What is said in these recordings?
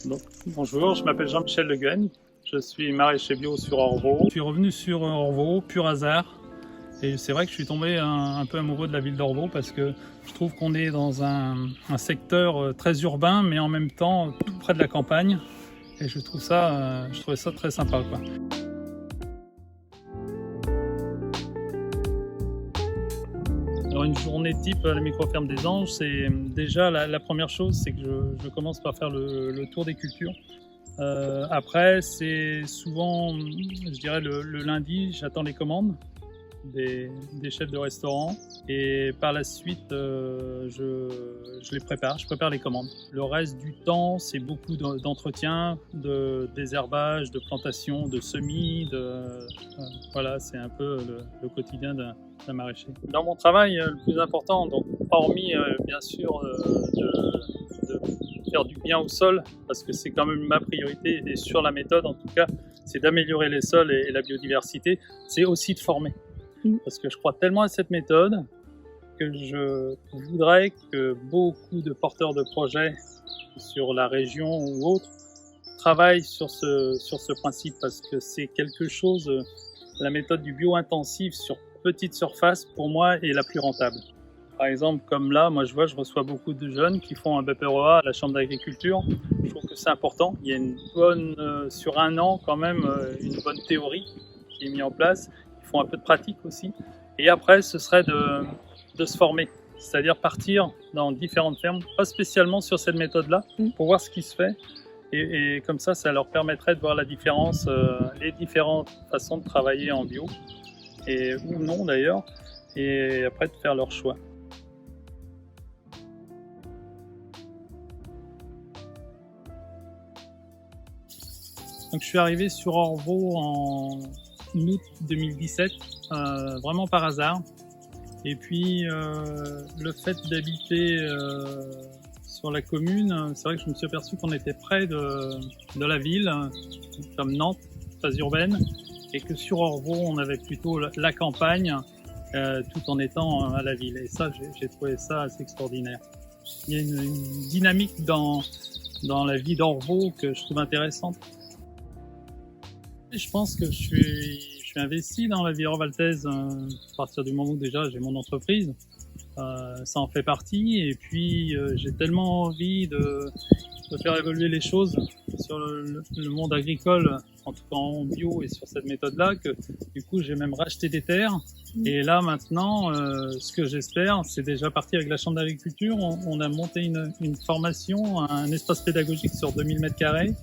Donc, bonjour, je m'appelle Jean-Michel Le Guen, je suis maraîcher bio sur Orvault. Je suis revenu sur Orvault, pur hasard, et c'est vrai que je suis tombé un peu amoureux de la ville d'Orvault parce que je trouve qu'on est dans un secteur très urbain, mais en même temps tout près de la campagne, et je trouvais ça très sympa, quoi. Alors une journée type à la microferme des Anges, c'est déjà la première chose, c'est que je commence par faire le tour des cultures. Après, c'est souvent, je dirais le lundi, j'attends les commandes des chefs de restaurant et par la suite, je les prépare, je prépare les commandes. Le reste du temps, c'est beaucoup d'entretien, de désherbage, de plantation, de semis, voilà, c'est un peu le quotidien d'un maraîcher. Dans mon travail, le plus important, donc hormis bien sûr de faire du bien au sol, parce que c'est quand même ma priorité, et sur la méthode en tout cas, c'est d'améliorer les sols et la biodiversité, c'est aussi de former. Parce que je crois tellement à cette méthode que je voudrais que beaucoup de porteurs de projets sur la région ou autres travaillent sur ce principe, parce que c'est quelque chose, la méthode du bio-intensif sur petite surface, pour moi, est la plus rentable. Par exemple, comme là, moi je reçois beaucoup de jeunes qui font un BPREA à la Chambre d'agriculture. Je trouve que c'est important. Il y a une bonne, sur un an quand même, une bonne théorie qui est mise en place. Ils font un peu de pratique aussi. Et après, ce serait de se former. C'est-à-dire partir dans différentes fermes, pas spécialement sur cette méthode-là, pour voir ce qui se fait. Et comme ça leur permettrait de voir la différence, les différentes façons de travailler en bio, ou non d'ailleurs, et après de faire leur choix. Donc je suis arrivé sur Orvault en août 2017, vraiment par hasard. Et puis le fait d'habiter sur la commune, c'est vrai que je me suis aperçu qu'on était près de la ville, comme Nantes, très urbaine, et que sur Orvault on avait plutôt la campagne, tout en étant à la ville. Et ça, j'ai trouvé ça assez extraordinaire. Il y a une dynamique dans la vie d'Orvault que je trouve intéressante. Je pense que je suis investi dans la vie orvaltaise à partir du moment où déjà j'ai mon entreprise. Ça en fait partie, et puis j'ai tellement envie de faire évoluer les choses sur le monde agricole, en tout cas en bio et sur cette méthode-là, que du coup j'ai même racheté des terres. Et là maintenant, ce que j'espère, c'est déjà partir avec la Chambre d'agriculture. On a monté une formation, un espace pédagogique sur 2000 m².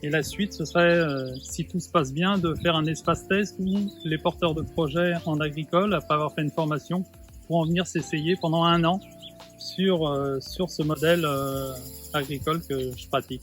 Et la suite, ce serait, si tout se passe bien, de faire un espace test où les porteurs de projets en agricole, après avoir fait une formation, pourront venir s'essayer pendant 1 an sur ce modèle agricole que je pratique.